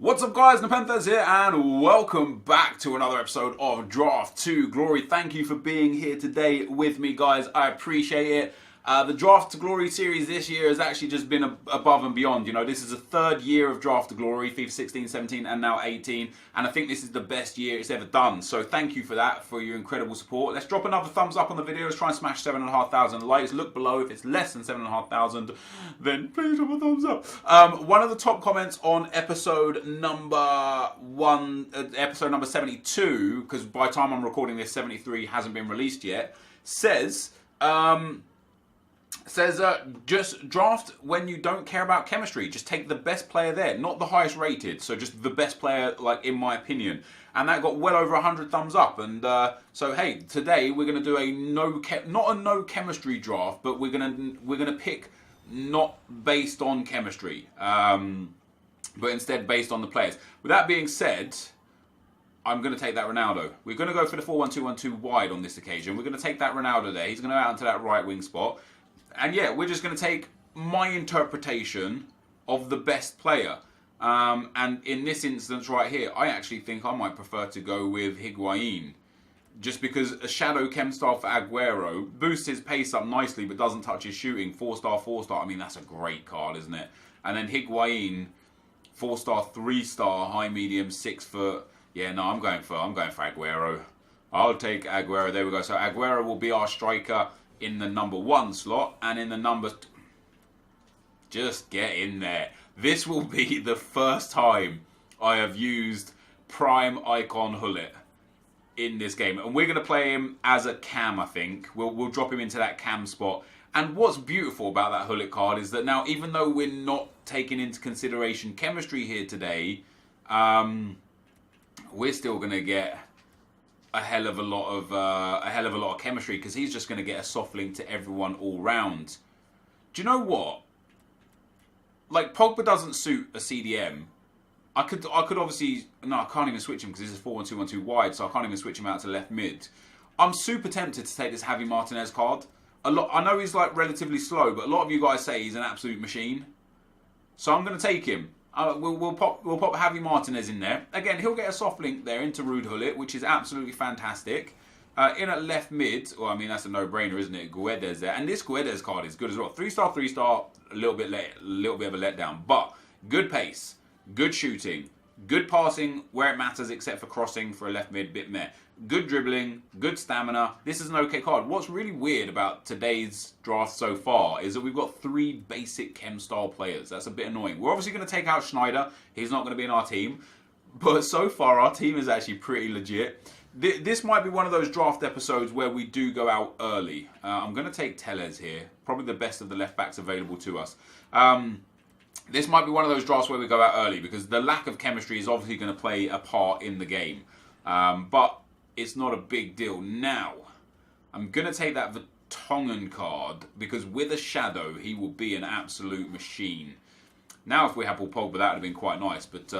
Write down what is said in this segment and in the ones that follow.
What's up guys, NepentheZ here and welcome back to another episode of Draft to Glory. Thank you for being here today with me guys, I appreciate it. The Draft to Glory series this year has actually just been above and beyond. You know, this is the third year of Draft to Glory, FIFA 16, 17 and now 18. And I think this is the best year it's ever done. So thank you for that, for your incredible support. Let's drop another thumbs up on the video. Let's try and smash 7,500 likes. Look below if it's less than 7,500, then please drop a thumbs up. One of the top comments on episode number 72, because by the time I'm recording this, 73 hasn't been released yet, says... just draft when you don't care about chemistry. Just take the best player there, not the highest rated. So just the best player, like in my opinion. And that got well over 100 thumbs up. And so hey, today we're gonna do a not a no chemistry draft, but we're gonna pick not based on chemistry, but instead based on the players. With that being said, I'm going to take that Ronaldo. We're going to go for the 4-1-2-1-2 wide on this occasion. We're going to take that Ronaldo there. He's going to go out into that right wing spot. And yeah, we're just going to take my interpretation of the best player. And in this instance right here, I actually think I might prefer to go with Higuain. Just because a shadow chem star for Aguero boosts his pace up nicely but doesn't touch his shooting. 4-star, 4-star. I mean, that's a great card, isn't it? And then Higuain, 4-star, 3-star, high, medium, 6 foot. Yeah, no, I'm going for Aguero. I'll take Aguero. There we go. So Aguero will be our striker in the number 1 slot, and in the number... Just get in there. This will be the first time I have used Prime Icon Hullet in this game. And we're going to play him as a cam, I think. We'll drop him into that cam spot. And what's beautiful about that Hullet card is that now, even though we're not taking into consideration chemistry here today, we're still going to get a hell of a lot of chemistry, because he's just going to get a soft link to everyone all round. Do you know what? Like, Pogba doesn't suit a CDM. I could obviously... No, I can't even switch him because this is 4-1-2-1-2 wide, so I can't even switch him out to left mid. I'm super tempted to take this Javi Martinez card. I know he's like relatively slow, but a lot of you guys say he's an absolute machine. So I'm going to take him. We'll pop Javi Martinez in there. Again, he'll get a soft link there into Ruud Hullet, which is absolutely fantastic. In at left mid, well, I mean, that's a no-brainer, isn't it? Guedes there. And this Guedes card is good as well. 3-star, 3-star, a little bit of a letdown. But good pace, good shooting, good passing where it matters except for crossing for a left mid, bit meh. Good dribbling, good stamina. This is an okay card. What's really weird about today's draft so far is that we've got 3 basic chem style players. That's a bit annoying. We're obviously going to take out Schneider. He's not going to be in our team. But so far, our team is actually pretty legit. This might be one of those draft episodes where we do go out early. I'm going to take Tellez here. Probably the best of the left backs available to us. This might be one of those drafts where we go out early, because the lack of chemistry is obviously going to play a part in the game. But it's not a big deal. Now, I'm going to take that Vertonghen card, because with a shadow, he will be an absolute machine. Now, if we had Paul Pogba, that would have been quite nice. But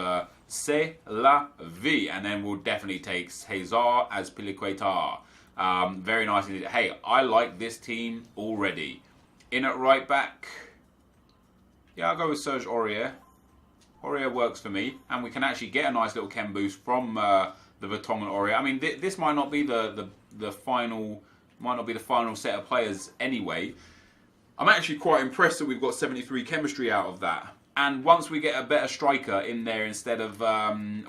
c'est la vie. And then we'll definitely take Cesar as Piliqueta. Very nice indeed. Hey, I like this team already. In at right back, yeah, I'll go with Serge Aurier. Aurier works for me. And we can actually get a nice little chem boost from the Vertonghen Aurier. I mean, this might not be the final set of players anyway. I'm actually quite impressed that we've got 73 chemistry out of that. And once we get a better striker in there instead of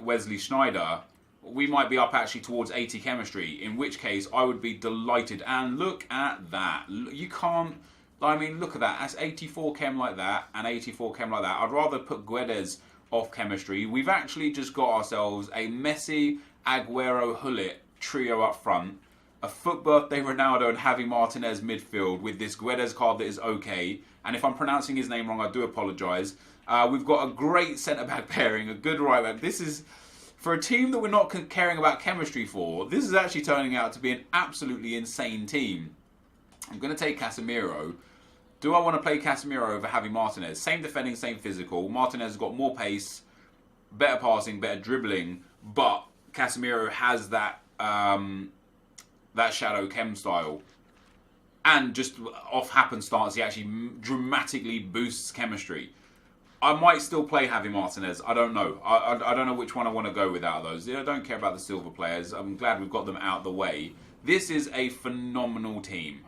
Wesley Schneider, we might be up actually towards 80 chemistry, in which case I would be delighted. And look at that. You can't... I mean, look at that. That's 84 chem like that and 84 chem like that. I'd rather put Guedes off chemistry. We've actually just got ourselves a Messi, Aguero, Hullet trio up front. A FUT birthday Ronaldo and Javi Martinez midfield with this Guedes card that is okay. And if I'm pronouncing his name wrong, I do apologise. We've got a great centre-back pairing, a good right-back. This is, for a team that we're not caring about chemistry for, this is actually turning out to be an absolutely insane team. I'm going to take Casemiro. Do I want to play Casemiro over Javi Martinez? Same defending, same physical. Martinez has got more pace, better passing, better dribbling, but Casemiro has that shadow chem style. And just off happenstance, he actually dramatically boosts chemistry. I might still play Javi Martinez. I don't know. I don't know which one I want to go with out of those. I don't care about the silver players. I'm glad we've got them out of the way. This is a phenomenal team.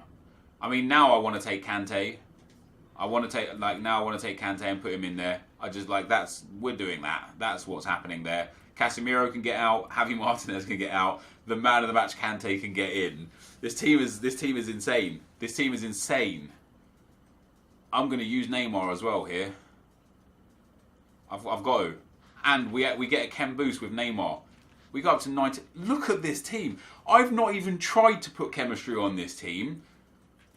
I mean, now I want to take Kante. I want to take Kante and put him in there. I just we're doing that. That's what's happening there. Casemiro can get out. Javi Martinez can get out. The man of the match, Kante, can get in. This team is insane. This team is insane. I'm going to use Neymar as well here. I've got to. And we get a chem boost with Neymar. We go up to 90. Look at this team. I've not even tried to put chemistry on this team.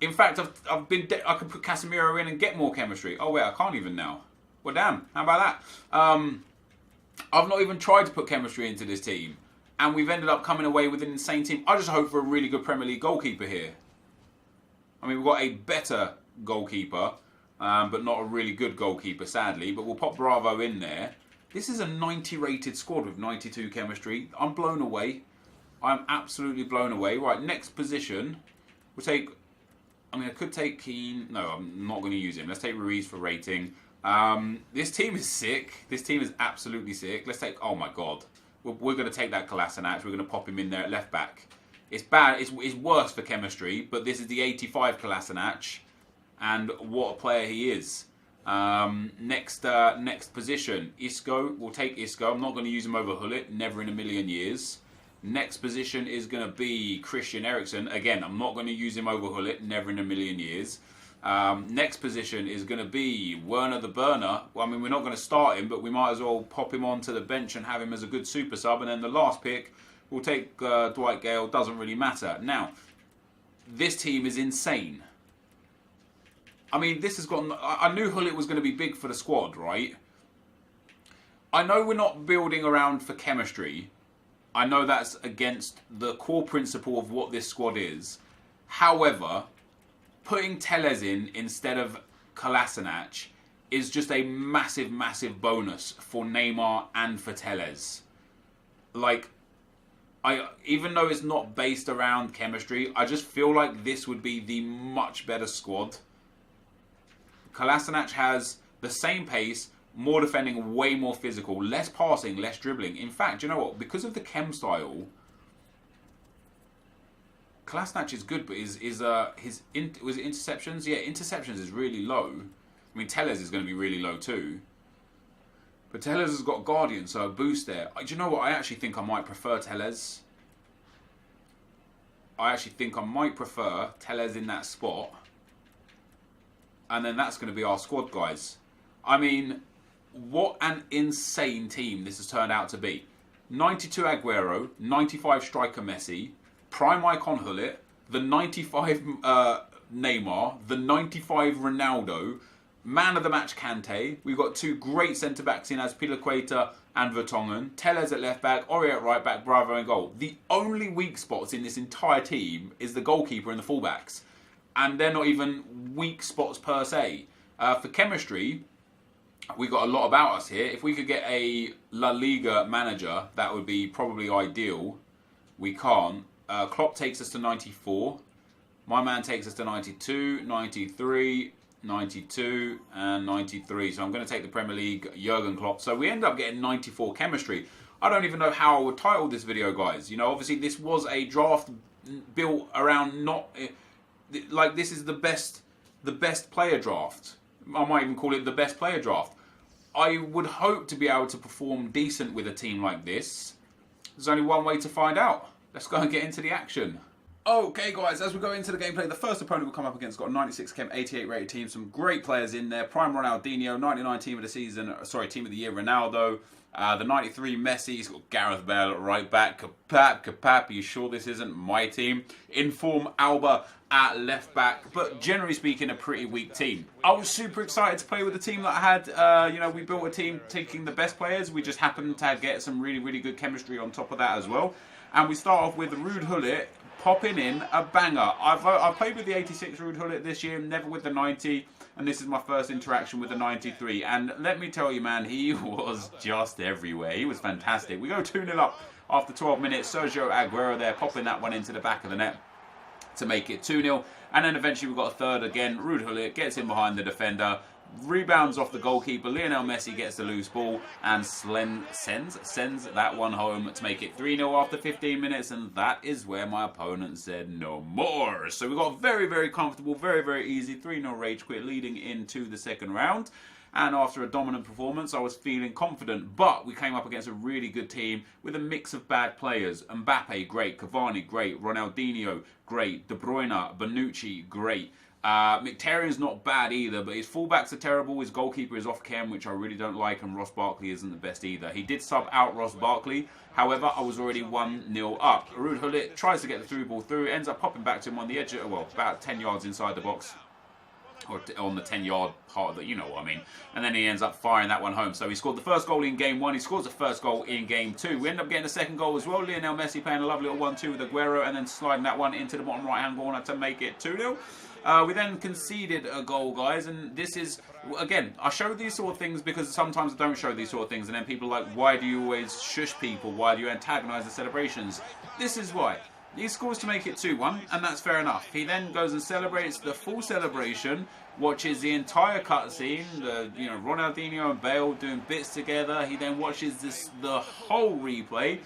In fact, I could put Casemiro in and get more chemistry. Oh wait, I can't even now. Well, damn. How about that? I've not even tried to put chemistry into this team, and we've ended up coming away with an insane team. I just hope for a really good Premier League goalkeeper here. I mean, we've got a better goalkeeper, but not a really good goalkeeper, sadly. But we'll pop Bravo in there. This is a 90 rated squad with 92 chemistry. I'm blown away. I'm absolutely blown away. Right, next position. We'll take... I mean, I could take Keane. No, I'm not going to use him. Let's take Ruiz for rating. This team is sick. This team is absolutely sick. Let's take... Oh, my God. We're going to take that Kolasinac. We're going to pop him in there at left back. It's bad. It's worse for chemistry, but this is the 85 Kolasinac. And what a player he is. Next position. Isco. We'll take Isco. I'm not going to use him over Hullet. Never in a million years. Next position is going to be Christian Eriksen. Again, I'm not going to use him over Hullet. Never in a million years. Next position is going to be Werner the Burner. Well, I mean, we're not going to start him, but we might as well pop him onto the bench and have him as a good super sub. And then the last pick, we'll take Dwight Gale. Doesn't really matter. Now, this team is insane. I mean, this has got... I knew Hullet was going to be big for the squad, right? I know we're not building around for chemistry. I know that's against the core principle of what this squad is. However, putting TelepZ in instead of Kolasinac is just a massive, massive bonus for Neymar and for TelepZ. Like, even though it's not based around chemistry, I just feel like this would be the much better squad. Kolasinac has the same pace, more defending, way more physical, less passing, less dribbling. In fact, you know what? Because of the chem style, Kolasinac is good, but was it interceptions? Yeah, interceptions is really low. I mean, TelepZ is going to be really low too. But TelepZ has got Guardian, so a boost there. Do you know what? I actually think I might prefer TelepZ. I actually think I might prefer TelepZ in that spot. And then that's going to be our squad, guys. I mean, what an insane team this has turned out to be. 92 Aguero, 95 striker Messi, prime icon Hullet, the 95 Neymar, the 95 Ronaldo, man of the match Kante. We've got two great centre-backs in as Pilaqueta and Vertonghen. TelepZ at left back, Aurier at right back, Bravo in goal. The only weak spots in this entire team is the goalkeeper and the fullbacks. And they're not even weak spots per se. For chemistry, we got a lot about us here. If we could get a La Liga manager, that would be probably ideal. We can't. Klopp takes us to 94. My man takes us to 92, 93, 92, and 93. So I'm going to take the Premier League, Jurgen Klopp. So we end up getting 94 chemistry. I don't even know how I would title this video, guys. You know, obviously this was a draft built around not... Like, this is the best player draft. I might even call it the best player draft. I would hope to be able to perform decent with a team like this. There's only one way to find out. Let's go and get into the action. Okay, guys, as we go into the gameplay, the first opponent we'll come up against got a 96 chem, 88 rated team. Some great players in there. Prime Ronaldinho, 99 team of the season. Sorry, team of the year, Ronaldo. The 93 Messi. He's got Gareth Bale at right back. Kapap. Are you sure this isn't my team? Inform Alba at left back. But generally speaking, a pretty weak team. I was super excited to play with the team that I had. You know, we built a team taking the best players. We just happened to get some really, really good chemistry on top of that as well. And we start off with Ruud Hullet popping in a banger. I've played with the 86 Ruud Hullet this year, never with the 90. And this is my first interaction with the 93. And let me tell you, man, he was just everywhere. He was fantastic. We go 2-0 up after 12 minutes. Sergio Aguero there, popping that one into the back of the net to make it 2-0. And then eventually we've got a third again. Ruud Hullet gets in behind the defender. Rebounds off the goalkeeper. Lionel Messi gets the loose ball and sends that one home to make it 3-0 after 15 minutes. And that is where my opponent said no more. So we got very, very comfortable, very, very easy 3-0 rage quit leading into the second round. And after a dominant performance, I was feeling confident. But we came up against a really good team with a mix of bad players. Mbappe, great. Cavani, great. Ronaldinho, great. De Bruyne, Bonucci, great. Mkhitaryan's not bad either, but his fullbacks are terrible. His goalkeeper is off chem, which I really don't like, and Ross Barkley isn't the best either. He did sub out Ross Barkley. However, I was already 1-0 up. Ruud Gullit tries to get the through ball through, ends up popping back to him on the edge, well, about 10 yards inside the box. Or on the 10-yard part of the, you know what I mean. And then he ends up firing that one home. So he scored the first goal in game 1. He scores the first goal in game 2. We end up getting the second goal as well. Lionel Messi playing a lovely little 1-2 with Aguero and then sliding that one into the bottom right-hand corner to make it 2-0. We then conceded a goal, guys, and this is, again, I show these sort of things because sometimes I don't show these sort of things, and then people are like, why do you always shush people? Why do you antagonise the celebrations? This is why. He scores to make it 2-1, and that's fair enough. He then goes and celebrates the full celebration, watches the entire cutscene, Ronaldinho and Bale doing bits together. He then watches the whole replay.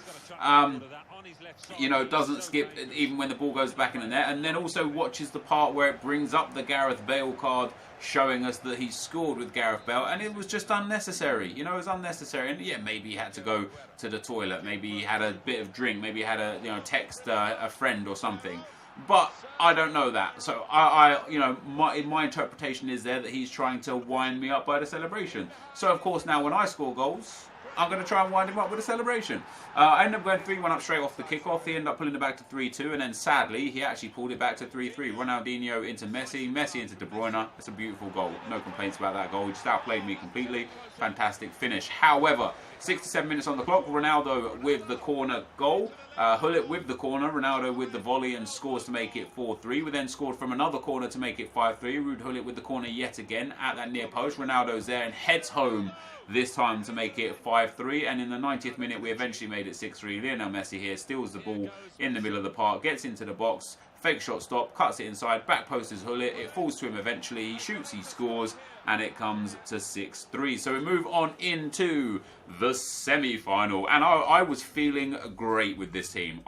Doesn't skip even when the ball goes back in the net, and then also watches the part where it brings up the Gareth Bale card, showing us that he scored with Gareth Bale, and it was just unnecessary. It was unnecessary. And yeah, maybe he had to go to the toilet, maybe he had a bit of drink, maybe he had a text a friend or something. But I don't know that. So my interpretation is there that he's trying to wind me up by the celebration. So of course now when I score goals, I'm going to try and wind him up with a celebration. I ended up going 3-1 up straight off the kickoff. He ended up pulling it back to 3-2, and then sadly, he actually pulled it back to 3-3. Ronaldinho into Messi, Messi into De Bruyne. It's a beautiful goal. No complaints about that goal. He just outplayed me completely. Fantastic finish. However, 67 minutes on the clock. Ronaldo with the corner goal. Gullit with the corner. Ronaldo with the volley and scores to make it 4-3. We then scored from another corner to make it 5-3. Ruud Gullit with the corner yet again at that near post. Ronaldo's there and heads home this time to make it 5-3, and in the 90th minute we eventually made it 6-3. Lionel Messi here steals the ball in the middle of the park, gets into the box, fake shot stop, cuts it inside, back post is Gullit, it falls to him eventually, he shoots, he scores, and it comes to 6-3. So we move on into the semi-final, and I was feeling great with this team.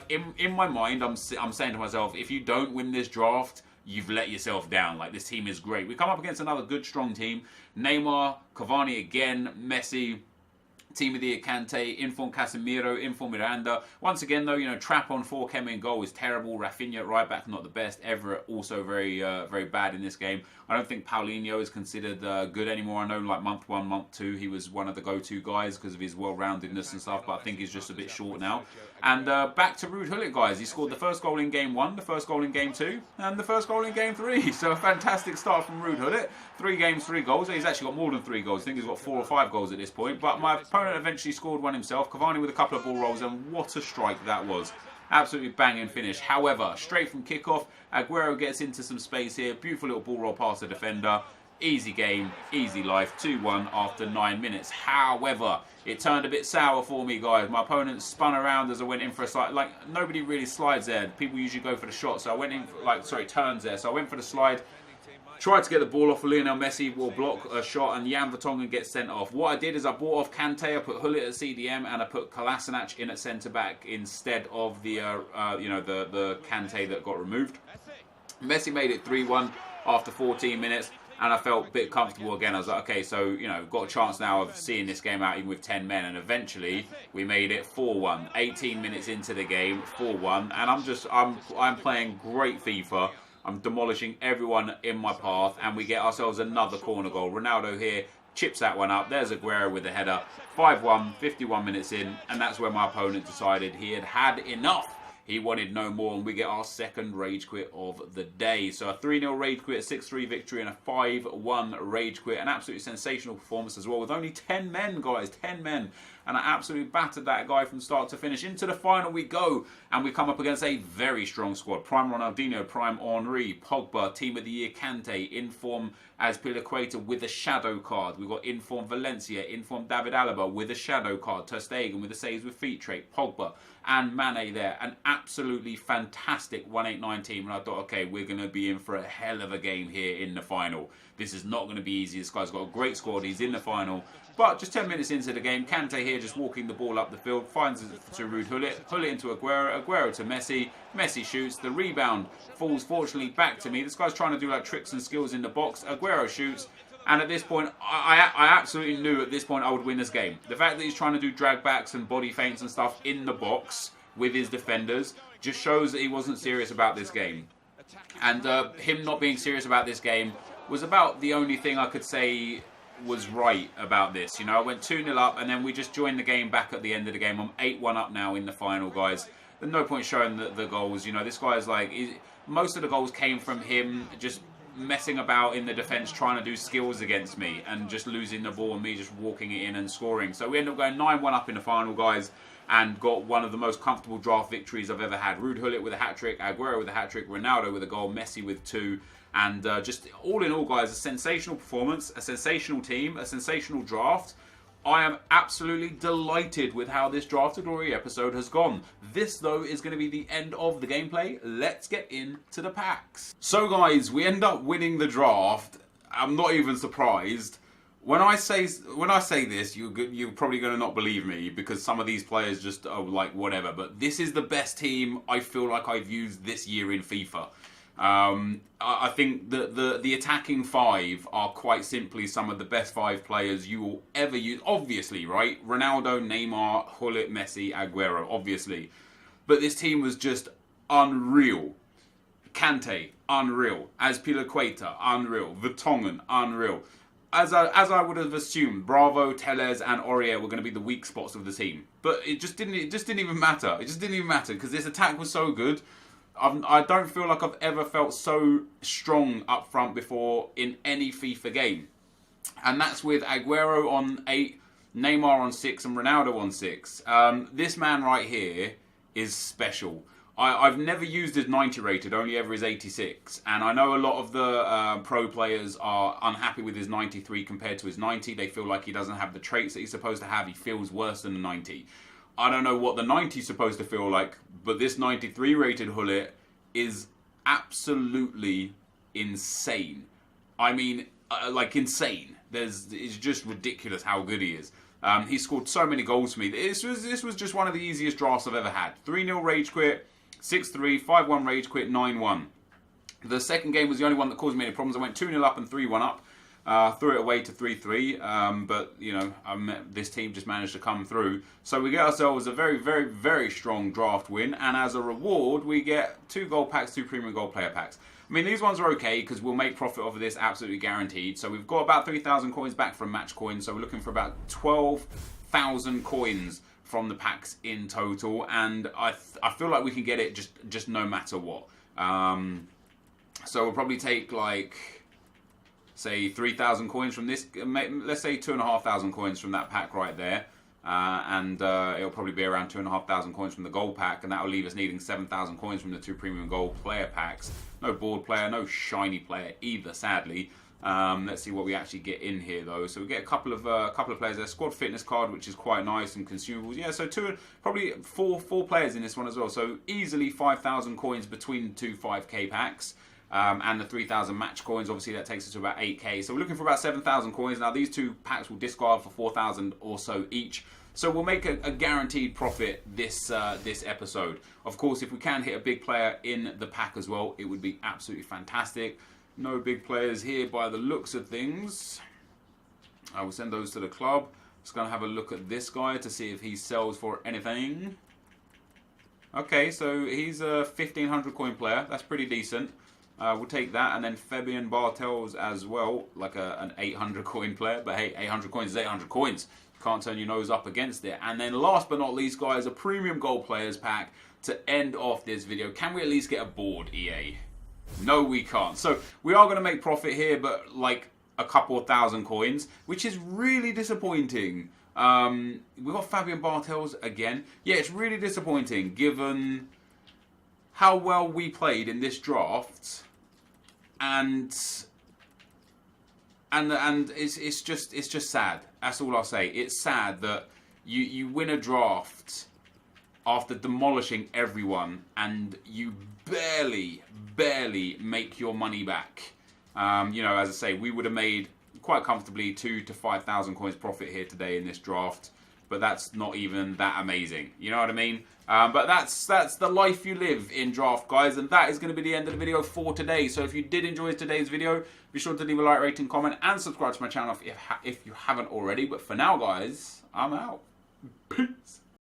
In my mind, I'm saying to myself, if you don't win this draft, you've let yourself down. Like, this team is great. We come up against another good, strong team. Neymar, Cavani again, Messi, Timothy Kante, inform Casemiro, inform Miranda. Once again, though, Trap on 4, Kem in goal is terrible. Rafinha at right back, not the best. Everett also very bad in this game. I don't think Paulinho is considered good anymore. I know, like, month 1, month 2, he was one of the go-to guys because of his well-roundedness and stuff, but I think he's just a bit short now. And back to Ruud Gullit, guys. He scored the first goal in game 1, the first goal in game 2, and the first goal in game 3. So a fantastic start from Ruud Gullit. 3 games, 3 goals. He's actually got more than 3 goals. I think he's got 4 or 5 goals at this point. But my opponent eventually scored one himself. Cavani with a couple of ball rolls, and what a strike that was. Absolutely banging finish. However, straight from kickoff, Aguero gets into some space here. Beautiful little ball roll past the defender. Easy game, easy life. 2-1 after 9 minutes. However, it turned a bit sour for me, guys. My opponent spun around as I went in for a slide. Like, nobody really slides there. People usually go for the shot. So I went in, turns there. So I went for the slide. Tried to get the ball off of Lionel Messi, will block a shot, and Jan Vertonghen gets sent off. What I did is I brought off Kante, I put Gullit at CDM, and I put Kolasinac in at centre-back instead of the Kante that got removed. Messi made it 3-1 after 14 minutes, and I felt a bit comfortable again. I was like, okay, so, got a chance now of seeing this game out even with 10 men, and eventually we made it 4-1. 18 minutes into the game, 4-1, and I'm playing great FIFA. I'm demolishing everyone in my path, and we get ourselves another corner goal. Ronaldo here chips that one up. There's Aguero with the header. 5-1, 51 minutes in, and that's where my opponent decided he had had enough. He wanted no more, and we get our second rage quit of the day. So a 3-0 rage quit, a 6-3 victory, and a 5-1 rage quit. An absolutely sensational performance as well, with only 10 men, guys. 10 men. and I absolutely battered that guy from start to finish. Into the final we go, and we come up against a very strong squad. Prime Ronaldinho, Prime Henry, Pogba, Team of the Year Kante, inform Azpilicueta with a shadow card. We've got inform Valencia, inform David Alaba with a shadow card, Ter Stegen with a saves with feet trait, Pogba and Mane there. An absolutely fantastic 189 team, and I thought, okay, we're going to be in for a hell of a game here in the final. This is not going to be easy. This guy's got a great squad. He's in the final. But just 10 minutes into the game, Kante here just walking the ball up the field, finds it to Ruud Gullit into Aguero, Aguero to Messi, Messi shoots, the rebound falls fortunately back to me. This guy's trying to do like tricks and skills in the box, Aguero shoots, and at this point, I absolutely knew at this point I would win this game. The fact that he's trying to do drag backs and body feints and stuff in the box with his defenders just shows that he wasn't serious about this game. And him not being serious about this game was about the only thing I could say was right about this. You know, I went 2-0 up, and then we just joined the game back at the end of the game. I'm 8-1 up now in the final, guys. There's no point showing the goals. You know, this guy's like, most of the goals came from him just messing about in the defence, trying to do skills against me, and just losing the ball and me just walking it in and scoring. So we end up going 9-1 up in the final, guys, and got one of the most comfortable draft victories I've ever had. Ruud Gullit with a hat-trick, Aguero with a hat-trick, Ronaldo with a goal, Messi with 2. And just all in all, guys, a sensational performance, a sensational team, a sensational draft. I am absolutely delighted with how this Draft to Glory episode has gone. This, though, is going to be the end of the gameplay. Let's get into the packs. So, guys, we end up winning the draft. I'm not even surprised. When I say this, you're probably going to not believe me, because some of these players just are like whatever. But this is the best team I feel like I've used this year in FIFA. I think that the attacking 5 are quite simply some of the best 5 players you will ever use. Obviously, right? Ronaldo, Neymar, Gullit, Messi, Aguero, obviously. But this team was just unreal. Kante, unreal. Azpilicueta, unreal. Vertonghen, unreal. As I would have assumed, Bravo, Tellez, and Aurier were going to be the weak spots of the team. But it just didn't even matter. It just didn't even matter, because this attack was so good. I don't feel like I've ever felt so strong up front before in any FIFA game. And that's with Aguero on 8, Neymar on 6, and Ronaldo on 6. This man right here is special. I've never used his 90 rated, only ever his 86. And I know a lot of the pro players are unhappy with his 93 compared to his 90. They feel like he doesn't have the traits that he's supposed to have. He feels worse than the 90. I don't know what the 90 is supposed to feel like, but this 93 rated Gullit is absolutely insane. I mean, like insane. It's just ridiculous how good he is. He scored so many goals for me. This was just one of the easiest drafts I've ever had. 3-0 rage quit, 6-3, 5-1 rage quit, 9-1. The second game was the only one that caused me any problems. I went 2-0 up and 3-1 up. Threw it away to 3-3, but you know, this team just managed to come through. So we get ourselves a very, very, very strong draft win, and as a reward, we get 2 gold packs, 2 premium gold player packs. I mean, these ones are okay because we'll make profit off of this, absolutely guaranteed. So we've got about 3,000 coins back from match coins, so we're looking for about 12,000 coins from the packs in total, and I feel like we can get it just no matter what. So we'll probably take like, say 3,000 coins from this, let's say 2,500 coins from that pack right there, and it'll probably be around 2,500 coins from the gold pack, and that will leave us needing 7,000 coins from the 2 premium gold player packs. No board player, no shiny player either, sadly. Let's see what we actually get in here though. So we get a couple of players there. Squad fitness card, which is quite nice, and consumables. Yeah, so probably four players in this one as well. So easily 5,000 coins between the 2 5k packs. And the 3,000 match coins, obviously that takes us to about 8k. So we're looking for about 7,000 coins. Now these 2 packs will discard for 4,000 or so each. So we'll make a guaranteed profit this episode. Of course, if we can hit a big player in the pack as well, it would be absolutely fantastic. No big players here by the looks of things. I will send those to the club. Just going to have a look at this guy to see if he sells for anything. Okay, so he's a 1,500 coin player. That's pretty decent. We'll take that, and then Fabian Bartels as well, like an 800 coin player. But hey, 800 coins is 800 coins. Can't turn your nose up against it. And then last but not least, guys, a premium gold players pack to end off this video. Can we at least get a board, EA? No, we can't. So we are going to make profit here, but like a couple of thousand coins, which is really disappointing. We got Fabian Bartels again. Yeah, it's really disappointing given how well we played in this draft, and it's just sad. That's all I'll say. It's sad that you win a draft after demolishing everyone, and you barely make your money back. You know, as I say, we would have made quite comfortably 2,000 to 5,000 coins profit here today in this draft, but that's not even that amazing. You know what I mean? But that's the life you live in draft, guys, and that is going to be the end of the video for today. So if you did enjoy today's video, be sure to leave a like, rating, comment, and subscribe to my channel if you haven't already. But for now, guys, I'm out. Peace.